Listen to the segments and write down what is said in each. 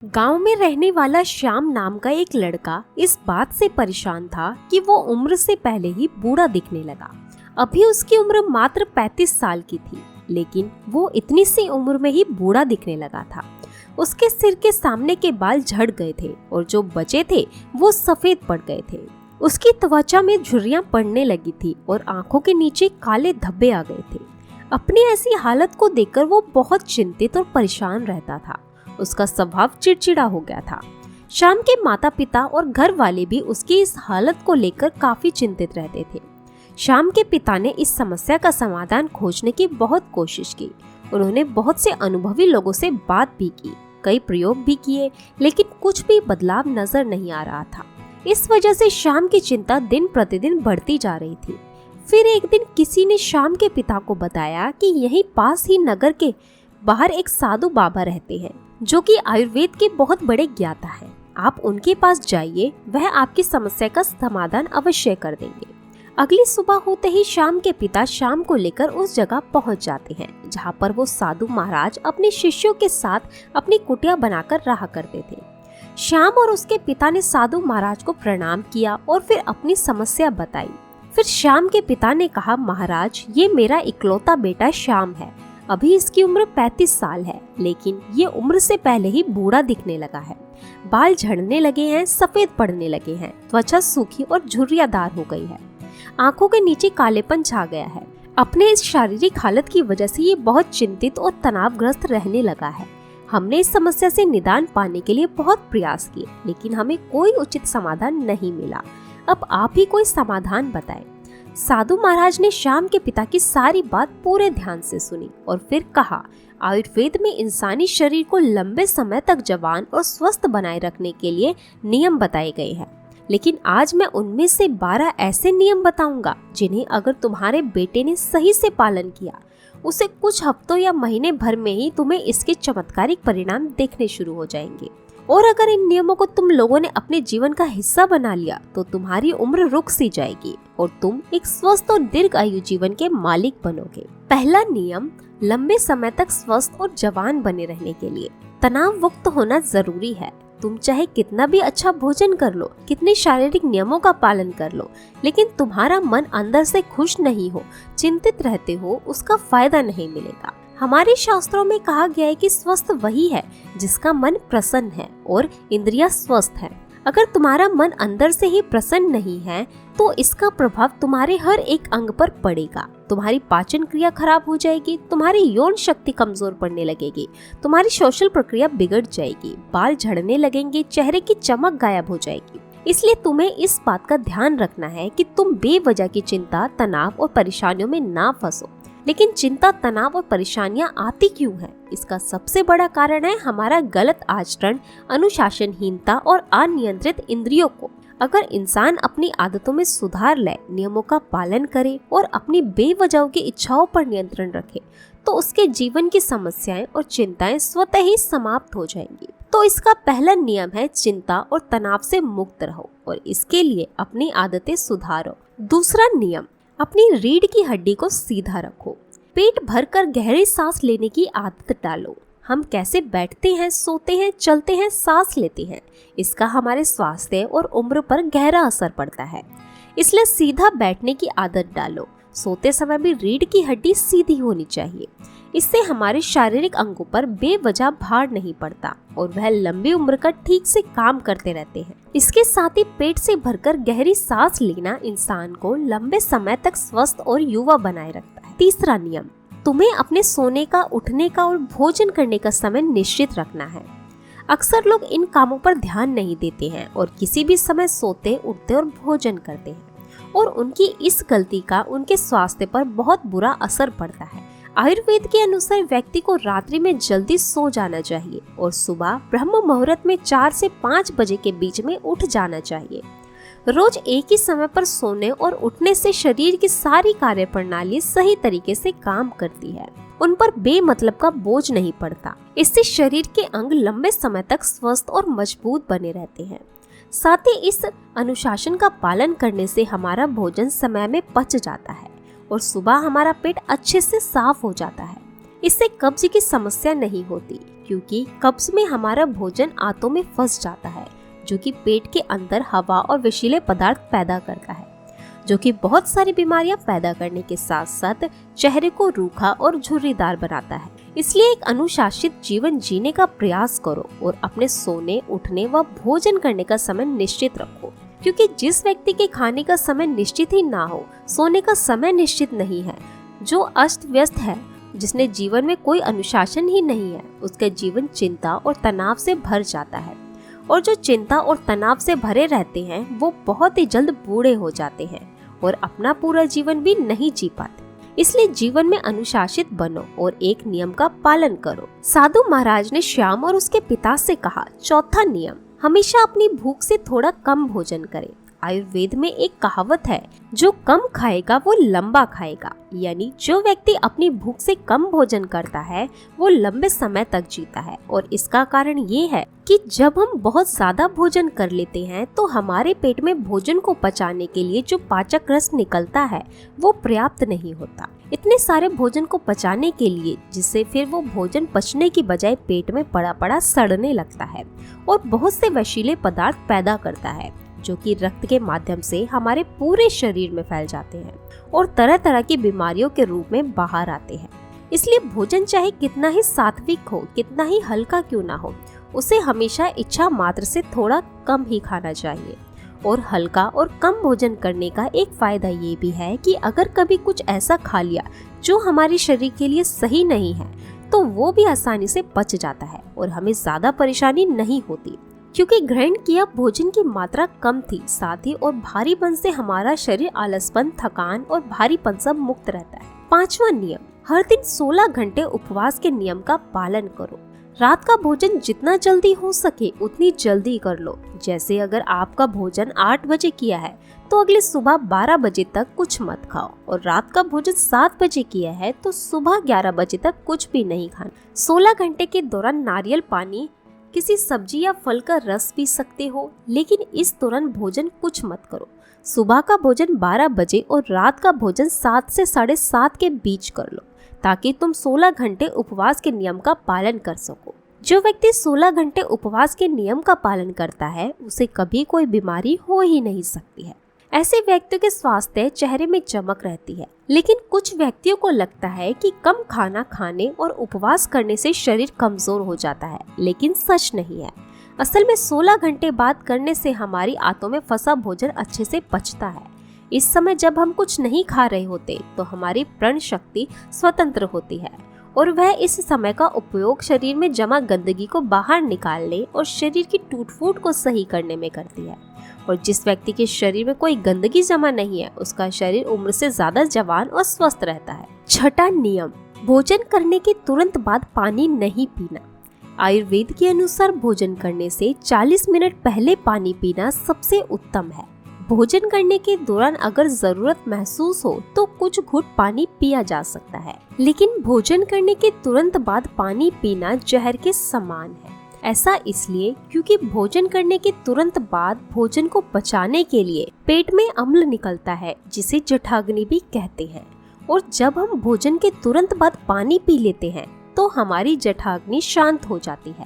गांव में रहने वाला श्याम नाम का एक लड़का इस बात से परेशान था कि वो उम्र से पहले ही बूढ़ा दिखने लगा। अभी उसकी उम्र मात्र 35 साल की थी, लेकिन वो इतनी सी उम्र में ही बूढ़ा दिखने लगा था। उसके सिर के सामने के बाल झड़ गए थे और जो बचे थे वो सफेद पड़ गए थे। उसकी त्वचा में झुर्रियां पड़ने लगी थी और आंखों के नीचे काले धब्बे आ गए थे। अपनी ऐसी हालत को देखकर वो बहुत चिंतित और परेशान रहता था। उसका स्वभाव चिड़चिड़ा हो गया था। श्याम के माता पिता और घर वाले भी उसकी इस हालत को लेकर काफी चिंतित रहते थे। श्याम के पिता ने इस समस्या का समाधान खोजने की बहुत कोशिश की। उन्होंने बहुत से अनुभवी लोगों से बात भी की, कई प्रयोग भी किए, लेकिन कुछ भी बदलाव नजर नहीं आ रहा था। इस वजह से श्याम की चिंता दिन प्रतिदिन बढ़ती जा रही थी। फिर एक दिन किसी ने श्याम के पिता को बताया कि यहीं पास ही नगर के बाहर एक साधु बाबा रहते हैं, जो कि आयुर्वेद के बहुत बड़े ज्ञाता हैं। आप उनके पास जाइए, वह आपकी समस्या का समाधान अवश्य कर देंगे। अगली सुबह होते ही श्याम के पिता श्याम को लेकर उस जगह पहुंच जाते हैं, जहां पर वो साधु महाराज अपने शिष्यों के साथ अपनी कुटिया बनाकर रहा करते थे। श्याम और उसके पिता ने साधु महाराज को प्रणाम किया और फिर अपनी समस्या बताई। फिर श्याम के पिता ने कहा, महाराज, ये मेरा इकलौता बेटा श्याम है। अभी इसकी उम्र 35 साल है, लेकिन ये उम्र से पहले ही बूढ़ा दिखने लगा है। बाल झड़ने लगे हैं, सफेद पड़ने लगे हैं, त्वचा सूखी और झुर्रियादार हो गई है, आंखों के नीचे कालेपन छा गया है। अपने इस शारीरिक हालत की वजह से ये बहुत चिंतित और तनावग्रस्त रहने लगा है। हमने इस समस्या से निदान पाने के लिए बहुत प्रयास किए, लेकिन हमें कोई उचित समाधान नहीं मिला। अब आप ही कोई समाधान बताएं। साधु महाराज ने श्याम के पिता की सारी बात पूरे ध्यान से सुनी और फिर कहा, आयुर्वेद में इंसानी शरीर को लंबे समय तक जवान और स्वस्थ बनाए रखने के लिए नियम बताए गए हैं, लेकिन आज मैं उनमें से 12 ऐसे नियम बताऊंगा जिन्हें अगर तुम्हारे बेटे ने सही से पालन किया, उसे कुछ हफ्तों या महीने भर में ही तुम्हें इसके चमत्कारिक परिणाम देखने शुरू हो जाएंगे। और अगर इन नियमों को तुम लोगों ने अपने जीवन का हिस्सा बना लिया तो तुम्हारी उम्र रुक सी जाएगी और तुम एक स्वस्थ और दीर्घ आयु जीवन के मालिक बनोगे। पहला नियम, लंबे समय तक स्वस्थ और जवान बने रहने के लिए तनाव मुक्त होना जरूरी है। तुम चाहे कितना भी अच्छा भोजन कर लो, कितने शारीरिक नियमों का पालन कर लो, लेकिन तुम्हारा मन अंदर से खुश नहीं हो, चिंतित रहते हो, उसका फायदा नहीं मिलेगा। हमारे शास्त्रों में कहा गया है कि स्वस्थ वही है जिसका मन प्रसन्न है और इंद्रियां स्वस्थ है। अगर तुम्हारा मन अंदर से ही प्रसन्न नहीं है तो इसका प्रभाव तुम्हारे हर एक अंग पर पड़ेगा। तुम्हारी पाचन क्रिया खराब हो जाएगी, तुम्हारी यौन शक्ति कमजोर पड़ने लगेगी, तुम्हारी सोशल प्रक्रिया बिगड़ जाएगी, बाल झड़ने लगेंगे, चेहरे की चमक गायब हो जाएगी। इसलिए तुम्हें इस बात का ध्यान रखना है कि तुम बेवजह की चिंता, तनाव और परेशानियों में ना फंसो। लेकिन चिंता, तनाव और परेशानियां आती क्यों हैं? इसका सबसे बड़ा कारण है हमारा गलत आचरण, अनुशासनहीनता और अनियंत्रित इंद्रियों को। अगर इंसान अपनी आदतों में सुधार लाए, नियमों का पालन करे और अपनी बेवजह की इच्छाओं पर नियंत्रण रखे, तो उसके जीवन की समस्याएं और चिंताएं स्वतः ही समाप्त हो जाएंगी। तो इसका पहला नियम है, चिंता और तनाव से मुक्त रहो और इसके लिए अपनी आदतें सुधारो। दूसरा नियम, अपनी रीढ़ की हड्डी को सीधा रखो। पेट भरकर गहरी सांस लेने की आदत डालो। हम कैसे बैठते हैं, सोते हैं, चलते हैं, सांस लेते हैं, इसका हमारे स्वास्थ्य और उम्र पर गहरा असर पड़ता है। इसलिए सीधा बैठने की आदत डालो। सोते समय भी रीढ़ की हड्डी सीधी होनी चाहिए। इससे हमारे शारीरिक अंगों पर बेवजह भार नहीं पड़ता और वह लंबी उम्र का ठीक से काम करते रहते हैं। इसके साथ ही पेट से भरकर गहरी सांस लेना इंसान को लंबे समय तक स्वस्थ और युवा बनाए रखता है। तीसरा नियम, तुम्हें अपने सोने का, उठने का और भोजन करने का समय निश्चित रखना है। अक्सर लोग इन कामों पर ध्यान नहीं देते हैं और किसी भी समय सोते, उठते और भोजन करते हैं और उनकी इस गलती का उनके स्वास्थ्य पर बहुत बुरा असर पड़ता है। आयुर्वेद के अनुसार व्यक्ति को रात्रि में जल्दी सो जाना चाहिए और सुबह ब्रह्म मुहूर्त में 4 से 5 बजे के बीच में उठ जाना चाहिए। रोज एक ही समय पर सोने और उठने से शरीर की सारी कार्य प्रणाली सही तरीके से काम करती है। उन पर बेमतलब का बोझ नहीं पड़ता। इससे शरीर के अंग लंबे समय तक स्वस्थ और मजबूत बने रहते हैं। साथ ही इस अनुशासन का पालन करने से हमारा भोजन समय में पच जाता है और सुबह हमारा पेट अच्छे से साफ हो जाता है। इससे कब्ज की समस्या नहीं होती, क्योंकि कब्ज में हमारा भोजन आंतों में फंस जाता है, जो कि पेट के अंदर हवा और विषैले पदार्थ पैदा करता है, जो कि बहुत सारी बीमारियां पैदा करने के साथ साथ चेहरे को रूखा और झुर्रीदार बनाता है। इसलिए एक अनुशासित जीवन जीने का प्रयास करो और अपने सोने, उठने व भोजन करने का समय निश्चित रखो, क्योंकि जिस व्यक्ति के खाने का समय निश्चित ही ना हो, सोने का समय निश्चित नहीं है, जो अस्त व्यस्त है, जिसने जीवन में कोई अनुशासन ही नहीं है, उसका जीवन चिंता और तनाव से भर जाता है। और जो चिंता और तनाव से भरे रहते हैं वो बहुत ही जल्द बूढ़े हो जाते हैं और अपना पूरा जीवन भी नहीं जी पाते। इसलिए जीवन में अनुशासित बनो और एक नियम का पालन करो। साधु महाराज ने श्याम और उसके पिता से कहा, चौथा नियम, हमेशा अपनी भूख से थोड़ा कम भोजन करें। आयुर्वेद में एक कहावत है, जो कम खाएगा वो लंबा खाएगा, यानी जो व्यक्ति अपनी भूख से कम भोजन करता है वो लंबे समय तक जीता है। और इसका कारण ये है कि जब हम बहुत ज्यादा भोजन कर लेते हैं तो हमारे पेट में भोजन को पचाने के लिए जो पाचक रस निकलता है वो पर्याप्त नहीं होता इतने सारे भोजन को पचाने के लिए, जिससे फिर वो भोजन पचने की बजाय पेट में पड़ा पड़ा सड़ने लगता है और बहुत से विषैले पदार्थ पैदा करता है, जो कि रक्त के माध्यम से हमारे पूरे शरीर में फैल जाते हैं और तरह तरह की बीमारियों के रूप में बाहर आते हैं। इसलिए भोजन चाहे कितना ही सात्विक हो, कितना ही हल्का क्यों ना हो, उसे हमेशा इच्छा मात्र से थोड़ा कम ही खाना चाहिए। और हल्का और कम भोजन करने का एक फायदा ये भी है कि अगर कभी कुछ ऐसा खा लिया जो हमारे शरीर के लिए सही नहीं है, तो वो भी आसानी से पच जाता है और हमें ज्यादा परेशानी नहीं होती, क्योंकि ग्रहण किया भोजन की मात्रा कम थी। साथ ही और भारीपन से हमारा शरीर आलसपन, थकान और भारीपन से मुक्त रहता है। पांचवा नियम, हर दिन 16 घंटे उपवास के नियम का पालन करो। रात का भोजन जितना जल्दी हो सके उतनी जल्दी कर लो। जैसे अगर आपका भोजन 8 बजे किया है तो अगले सुबह 12 बजे तक कुछ मत खाओ, और रात का भोजन 7 बजे किया है तो सुबह 11 बजे तक कुछ भी नहीं खाना। 16 घंटे के दौरान नारियल पानी, किसी सब्जी या फल का रस पी सकते हो, लेकिन इस दौरान भोजन कुछ मत करो। सुबह का भोजन 12 बजे और रात का भोजन 7 से 7:30 के बीच कर लो, ताकि तुम 16 घंटे उपवास के नियम का पालन कर सको। जो व्यक्ति 16 घंटे उपवास के नियम का पालन करता है उसे कभी कोई बीमारी हो ही नहीं सकती है। ऐसे व्यक्तियों के स्वास्थ्य चेहरे में चमक रहती है, लेकिन कुछ व्यक्तियों को लगता है कि कम खाना खाने और उपवास करने से शरीर कमजोर हो जाता है, लेकिन सच नहीं है। असल में 16 घंटे बाद करने से हमारी आंतों में फंसा भोजन अच्छे से पचता है। इस समय जब हम कुछ नहीं खा रहे होते तो हमारी प्रण शक्ति स्वतंत्र होती है और वह इस समय का उपयोग शरीर में जमा गंदगी को बाहर निकालने और शरीर की टूट फूट को सही करने में करती है। और जिस व्यक्ति के शरीर में कोई गंदगी जमा नहीं है उसका शरीर उम्र से ज्यादा जवान और स्वस्थ रहता है। छठा नियम, भोजन करने के तुरंत बाद पानी नहीं पीना। आयुर्वेद के अनुसार भोजन करने से 40 मिनट पहले पानी पीना सबसे उत्तम है। भोजन करने के दौरान अगर जरूरत महसूस हो तो कुछ घूंट पानी पिया जा सकता है, लेकिन भोजन करने के तुरंत बाद पानी पीना जहर के समान है। ऐसा इसलिए क्योंकि भोजन करने के तुरंत बाद भोजन को पचाने के लिए पेट में अम्ल निकलता है, जिसे जठराग्नि भी कहते हैं। और जब हम भोजन के तुरंत बाद पानी पी लेते हैं तो हमारी जठराग्नि शांत हो जाती है,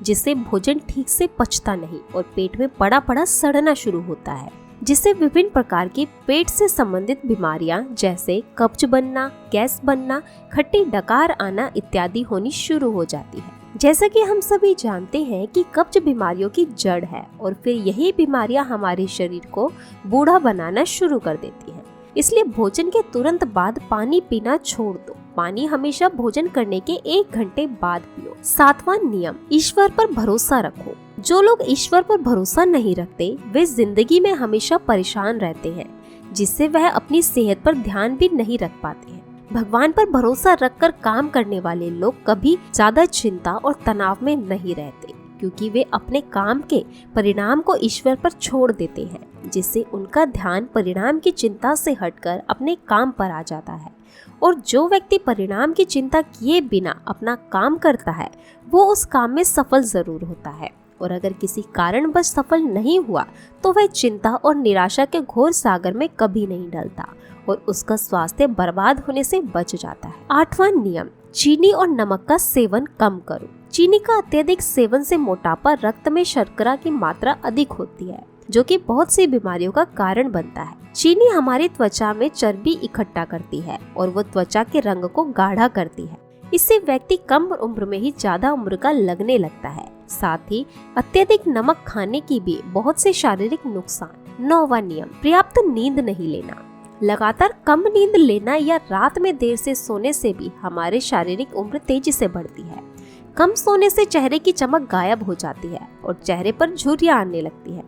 जिससे भोजन ठीक से पचता नहीं और पेट में पड़ा पड़ा सड़ना शुरू होता है, जिससे विभिन्न प्रकार की पेट से संबंधित बीमारियां जैसे कब्ज बनना, गैस बनना, खट्टी डकार आना इत्यादि होनी शुरू हो जाती है। जैसा कि हम सभी जानते हैं कि कब्ज बीमारियों की जड़ है और फिर यही बीमारियां हमारे शरीर को बूढ़ा बनाना शुरू कर देती हैं। इसलिए भोजन के तुरंत बाद पानी पीना छोड़ दो। पानी हमेशा भोजन करने के 1 घंटे बाद पियो। 7वां नियम, ईश्वर पर भरोसा रखो। जो लोग ईश्वर पर भरोसा नहीं रखते वे जिंदगी में हमेशा परेशान रहते हैं, जिससे वह अपनी सेहत पर ध्यान भी नहीं रख पाते हैं। भगवान पर भरोसा रखकर काम करने वाले लोग कभी ज्यादा चिंता और तनाव में नहीं रहते, क्योंकि वे अपने काम के परिणाम को ईश्वर पर छोड़ देते हैं, जिससे उनका ध्यान परिणाम की चिंता से हटकर अपने काम पर आ जाता है। और जो व्यक्ति परिणाम की चिंता किए बिना अपना काम करता है वो उस काम में सफल जरूर होता है, और अगर किसी कारणवश सफल नहीं हुआ तो वह चिंता और निराशा के घोर सागर में कभी नहीं डलता और उसका स्वास्थ्य बर्बाद होने से बच जाता है। 8वां नियम, चीनी और नमक का सेवन कम करो। चीनी का अत्यधिक सेवन से मोटापा, रक्त में शर्करा की मात्रा अधिक होती है, जो कि बहुत सी बीमारियों का कारण बनता है। चीनी हमारी त्वचा में चर्बी इकट्ठा करती है और वो त्वचा के रंग को गाढ़ा करती है। इससे व्यक्ति कम उम्र में ही ज्यादा उम्र का लगने लगता है। साथ ही अत्यधिक नमक खाने की भी बहुत से शारीरिक नुकसान। 9वां नियम, पर्याप्त नींद नहीं लेना। लगातार कम नींद लेना या रात में देर से सोने से भी हमारे शारीरिक उम्र तेजी से बढ़ती है। कम सोने से चेहरे की चमक गायब हो जाती है और चेहरे पर झुर्रियां आने लगती है,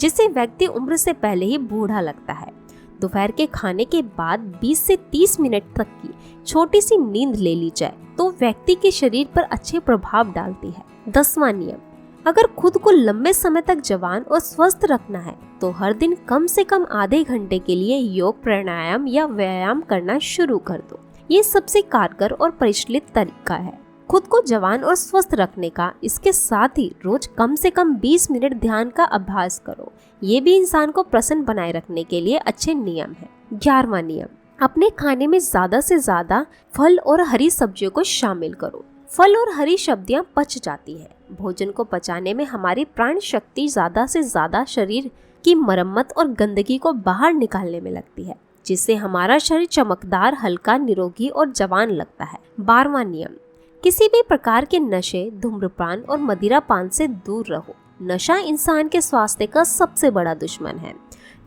जिससे व्यक्ति उम्र से पहले ही बूढ़ा लगता है। दोपहर के खाने के बाद 20 से 30 मिनट तक की छोटी सी नींद ले ली जाए तो व्यक्ति के शरीर पर अच्छे प्रभाव डालती है। 10वां नियम, अगर खुद को लंबे समय तक जवान और स्वस्थ रखना है तो हर दिन कम से कम आधे घंटे के लिए योग, प्राणायाम या व्यायाम करना शुरू कर दो। ये सबसे कारगर और परिशीलित तरीका है खुद को जवान और स्वस्थ रखने का। इसके साथ ही रोज कम से कम 20 मिनट ध्यान का अभ्यास करो। ये भी इंसान को प्रसन्न बनाए रखने के लिए अच्छे नियम है। 11वां नियम, अपने खाने में ज्यादा से ज्यादा फल और हरी सब्जियों को शामिल करो। फल और हरी सब्जियां पच जाती है। भोजन को पचाने में हमारी प्राण शक्ति ज्यादा से ज्यादा शरीर की मरम्मत और गंदगी को बाहर निकालने में लगती है, जिससे हमारा शरीर चमकदार, हल्का, निरोगी और जवान लगता है। 12वां नियम, किसी भी प्रकार के नशे, धूम्रपान और मदिरापान से दूर रहो। नशा इंसान के स्वास्थ्य का सबसे बड़ा दुश्मन है।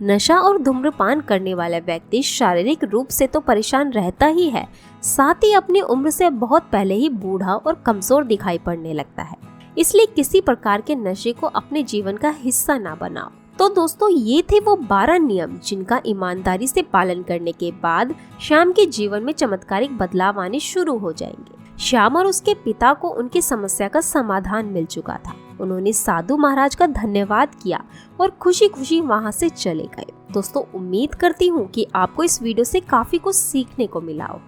नशा और धूम्रपान करने वाला व्यक्ति शारीरिक रूप से तो परेशान रहता ही है, साथ ही अपनी उम्र से बहुत पहले ही बूढ़ा और कमजोर दिखाई पड़ने लगता है। इसलिए किसी प्रकार के नशे को अपने जीवन का हिस्सा ना बनाओ। तो दोस्तों, ये थे वो 12 नियम जिनका ईमानदारी से पालन करने के बाद श्याम के जीवन में चमत्कारिक बदलाव आने शुरू हो जाएंगे। श्याम और उसके पिता को उनकी समस्या का समाधान मिल चुका था। उन्होंने साधु महाराज का धन्यवाद किया और खुशी खुशी वहां से चले गए। दोस्तों, उम्मीद करती हूँ कि आपको इस वीडियो से काफी कुछ सीखने को मिला हो।